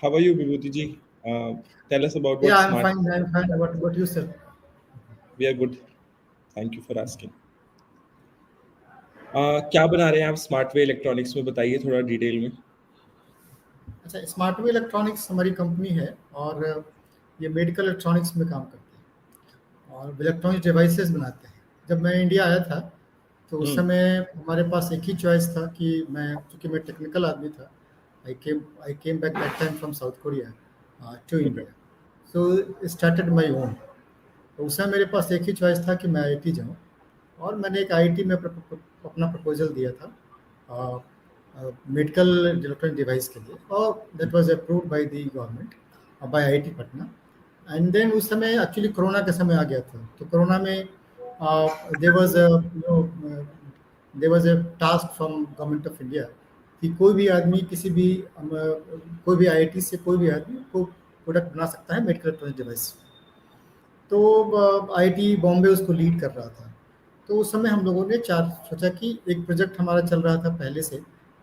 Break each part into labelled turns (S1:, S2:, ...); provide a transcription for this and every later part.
S1: How are you, Vibhuti ji? Tell us about
S2: Yeah,
S1: what
S2: I'm
S1: smart.
S2: fine. I'm fine. What you said?
S1: We are good. Thank you for asking. क्या बना रहे हैं आप smart way electronics में? बताइए थोड़ा detail में.
S2: अच्छा, स्मार्ट वे इलेक्ट्रॉनिक्स हमारी कंपनी है और ये मेडिकल इलेक्ट्रॉनिक्स में काम करती है और इलेक्ट्रॉनिक डिवाइसेस बनाते हैं। जब मैं इंडिया आया था तो उस
S1: हम्म.
S2: समय हमारे पास एक ही चॉइस था कि चूँकि मैं टेक्निकल आदमी था, I came back that time from South Korea to
S1: Okay.
S2: India. So started my own. तो उस समय मेरे पास एक ही चॉइस था कि मैं आईआईटी जाऊँ और मैंने एक आईआईटी में अपना प्रपोजल दिया था मेडिकल इलेक्ट्रॉनिक डिवाइस के लिए और that was approved by the government, by IIT Patna. And then उस समय एक्चुअली कोरोना का समय आ गया था, तो कोरोना में there was there was a task from government of India कि कोई भी आदमी कोई भी आईआईटी से कोई भी आदमी को प्रोडक्ट बना सकता है मेडिकल इलेक्ट्रॉनिक डिवाइस। तो आईआईटी बॉम्बे उसको लीड कर रहा था। तो उस समय हम लोगों ने सोचा कि एक प्रोजेक्ट हमारा चल रहा था पहले से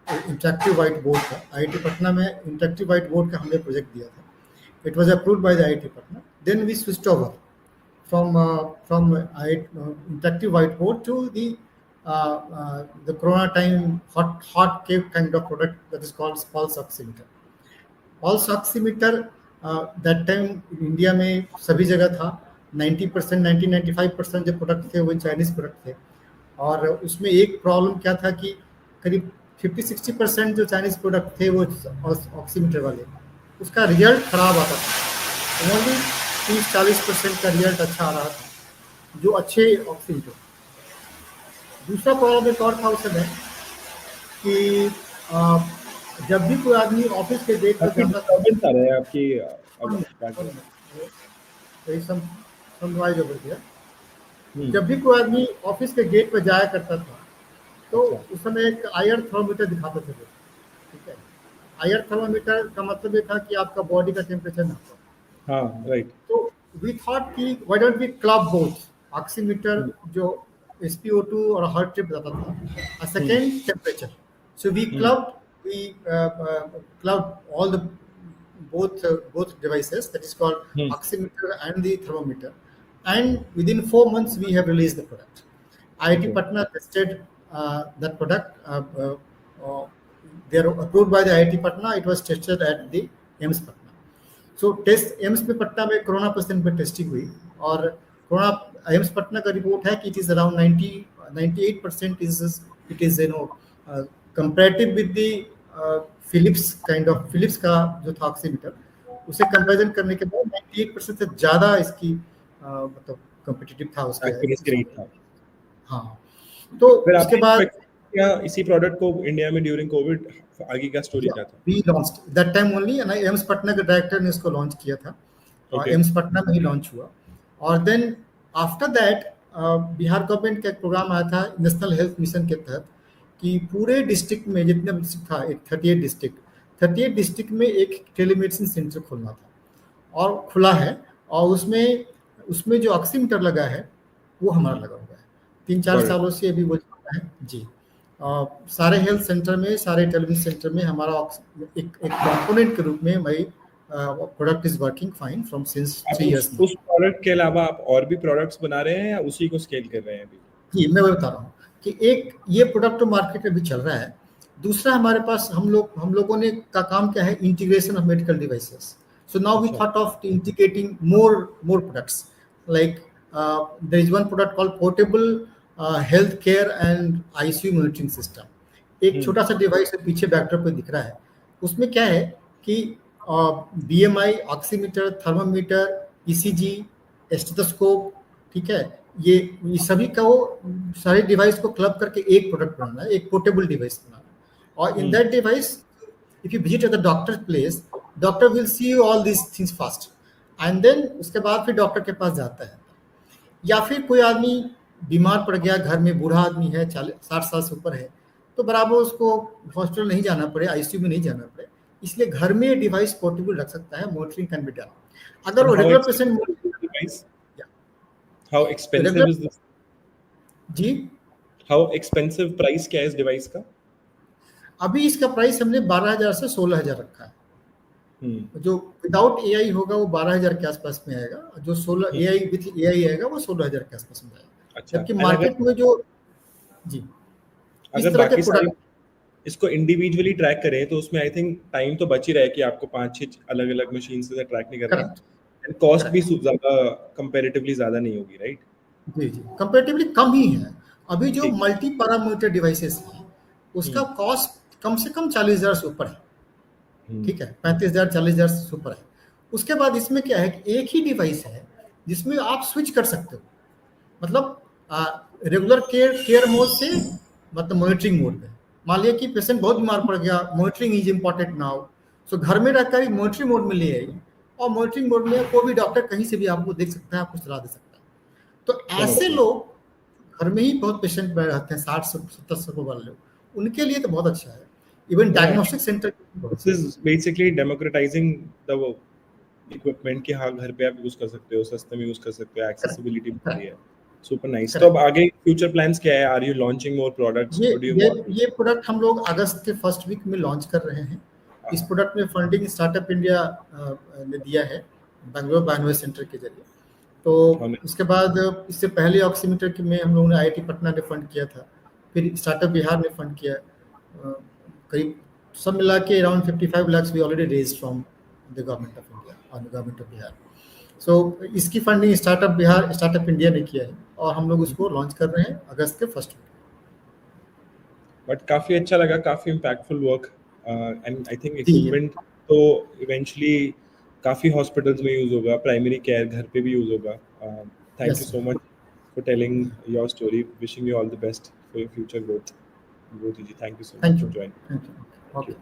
S2: इंटरेक्टिव वाइट बोर्ड का। आईआईटी पटना में इंटरेक्टिव वाइट बोर्ड का हमने प्रोजेक्ट दिया था। It was approved by the IIT Patna. Then we switched over from interactive whiteboard to the corona time hot cake kind of product that is called pulse oximeter. Pulse oximeter that time India में सभी जगह था। 90% 95% जो product थे वो Chinese product थे और उसमें एक प्रॉब्लम क्या था कि करीब 50-60% जो चाइनीज प्रोडक्ट थे वो ऑक्सीमीटर वाले, उसका रिजल्ट खराब आता था। ओनली 30-40% का रिजल्ट अच्छा आ रहा था जो अच्छे ऑक्सीमीटर। दूसरा प्रॉब्लम एक और था उस समय कि जब भी कोई आदमी ऑफिस के गेट पर
S1: काफी
S2: जाता था।
S1: डिस्टर्बेंस आ रहा है आपकी
S2: One minute, one
S1: background.
S2: minute. There is some noise over here.
S1: हम्म.
S2: जब भी कोई आदमी ऑफिस के गेट पर जाया करता था तो
S1: अच्छा.
S2: उस समय एक आयर थर्मोमीटर दिखाते थे लोग, ठीक है। आयर थर्मोमीटर का मतलब ये था कि आपका बॉडी का टेम्परेचर नापा।
S1: हाँ, राइट.
S2: तो वी थॉट कि why don't we club both oximeter जो SpO2 और हार्ट रेट बताता था, second temperature. So we clubbed all the both devices, that is called oximeter and the thermometer, and within 4 months we have released the product. IIT Patna tested that product. They are approved by the IIT Patna. It was tested at the AIIMS Patna. So test AIIMS में पटना में corona patient पे testing हुई और corona AIIMS Patna का report है कि it is around 98% it is comparative with the Philips का जो था ऑक्सीमीटर, उसे कंपैरिजन करने के बाद 98% से ज़्यादा इसकी मतलब कॉम्पिटिटिव था उसका
S1: एक्यूरेसी रेट था.
S2: हाँ। तो
S1: फिर
S2: उसके
S1: आपने
S2: बाद
S1: क्या इसी प्रोडक्ट को इंडिया में ड्यूरिंग कोविड, आगे का स्टोरी क्या था?
S2: We launched that time only, AIIMS Patna के डायरेक्टर ने इसको लॉन्च किया था और एम्स पटना में ही लॉन्च हुआ। और then after that Bihar government का एक प्रोग्राम आया था नेशनल हेल्थ मिशन के तहत कि पूरे डिस्ट्रिक्ट में जितने डिस्ट्रिक्ट था, एक 38 डिस्ट्रिक्ट में एक टेलीमेडिसिन सेंटर खोलना था और खुला है। और उसमें जो ऑक्सीमीटर लगा है वो हमारा लगा हुआ है। 3-4 सालों से अभी वो चल रहा है जी। सारे हेल्थ सेंटर में, सारे टेलीविजन सेंटर में हमारा एक कंपोनेंट के रूप में हमारी product is working fine from since 3 years.
S1: उस प्रोडक्ट के अलावा आप और भी प्रोडक्ट्स बना रहे हैं या उसी को स्केल कर रहे हैं अभी?
S2: जी, मैं बता रहा हूँ कि एक ये प्रोडक्ट तो मार्केट में भी चल रहा है। दूसरा हमारे पास हम लोगों ने का काम क्या है, integration of medical devices. So now we thought of integrating more products like there is one product called portable health care and ICU monitoring system. एक छोटा सा डिवाइस है, पीछे बैकड्रॉप पे दिख रहा है। उसमें क्या है कि BMI, oximeter, thermometer, ECG, stethoscope, ठीक है, ये सभी का वो सारे डिवाइस को क्लब करके एक प्रोडक्ट बनाना है, एक पोर्टेबल डिवाइस बनाना है। और in that device if you visit the doctor place, doctor will see you all this things first and then उसके बाद फिर डॉक्टर के पास जाता है। या फिर कोई आदमी बीमार पड़ गया, घर में बूढ़ा आदमी है, 60 साल से ऊपर है, तो बराबर उसको हॉस्पिटल नहीं जाना पड़े, आईसीयू में नहीं जाना पड़े, इसलिए घर में ये डिवाइस पोर्टेबल रख सकता है। Monitoring can be done. अगर वो regular patient
S1: how expensive is this?
S2: जी,
S1: हाउ एक्सपेंसिव, प्राइस क्या है इस डिवाइस का?
S2: अभी इसका प्राइस हमने 12,000 से 16,000 रखा है। जो विदाउट एआई होगा वो 12,000 के आसपास में आएगा, जो 16 एआई विथ एआई आएगा वो 16,000 के आसपास में आएगा।
S1: अच्छा,
S2: जबकि
S1: and
S2: मार्केट में जो जी इस
S1: अगर
S2: तरह के
S1: बाकी सारी
S2: प्रोडक्ट
S1: इसको इंडिविजुअली ट्रैक करें तो उसमें आई थिंक टाइम तो बच ही रहा है कि आपको 5-6 अलग-अलग मशीन से ट्रैक नहीं करना,
S2: करेक्ट
S1: एंड कॉस्ट भी
S2: करेक्ट
S1: ज़्यादा कंपैरेटिवली ज़्यादा नहीं होगी, राइट?
S2: जी जी कंपेरेटिवली कम ही है। अभी जो
S1: ठीक।
S2: मल्टी पैरामीटर डिवाइसेस हैं उसका कॉस्ट कम से कम 40,000 से ऊपर है। ठीक है, 35,000 40,000 से ऊपर है। उसके बाद इसमें क्या है कि एक ही डिवाइस है जिसमें आप स्विच कर सकते हो, मतलब रेगुलर केयर मोड से मतलब मॉनिटरिंग मोड में। मान लिया कि पेशेंट बहुत बीमार पड़ गया, मॉनिटरिंग इज इम्पॉर्टेंट नाउ, सो घर में रहकर ही मॉनिटरिंग मोड में ले आइए, और मॉनिटरिंग मोड में कोई भी डॉक्टर कहीं से भी आपको देख सकता है, आपको सलाह दे सकता है। तो
S1: समझ
S2: ऐसे
S1: गया।
S2: लोग घर में ही बहुत पेशेंट रहते हैं, 60-70 वाले लोग, उनके लिए तो बहुत अच्छा है। Even diagnostic centre
S1: this is basically democratising the equipment कि हाँ घर पे आप यूज कर सकते हो, सस्ते में यूज कर सकते हो, एक्सेसिबिलिटी बढ़ रही है। Super nice. तो अब आगे फ्यूचर प्लान्स क्या है? Are you launching more products?
S2: ये
S1: व्हाट डू यू
S2: ये
S1: वांट?
S2: ये प्रोडक्ट हम लोग अगस्त के फर्स्ट वीक में लॉन्च कर रहे हैं। इस प्रोडक्ट में फंडिंग स्टार्टअप इंडिया ने दिया है बेंगलोर बायोनोवेज सेंटर के जरिए। तो उसके बाद इससे पहले ऑक्सीमीटर के में हम लोगों ने आईआईटी पटना ने फंड किया था, फिर स्टार्टअप बिहार ने फंड किया। करीब सब मिला के around 55 lakhs we already raise from the government of India और the government of Bihar. So इसकी फंडिंग स्टार्टअप इंडिया ने किया है और हम लोग उसको लॉन्च कर रहे हैं अगस्त के फर्स्ट वीक।
S1: बट काफी अच्छा लगा, काफी impactful work, and I think
S2: जी
S1: इक्विपमेंट तो इवेंचुअली काफी हॉस्पिटल्स में यूज होगा, प्राइमरी केयर घर पे भी यूज होगा। Thank you
S2: yes
S1: so much for telling your story. Wishing you all the best for your future growth. जी, thank you so much
S2: thank you
S1: for joining.
S2: Thank you okay.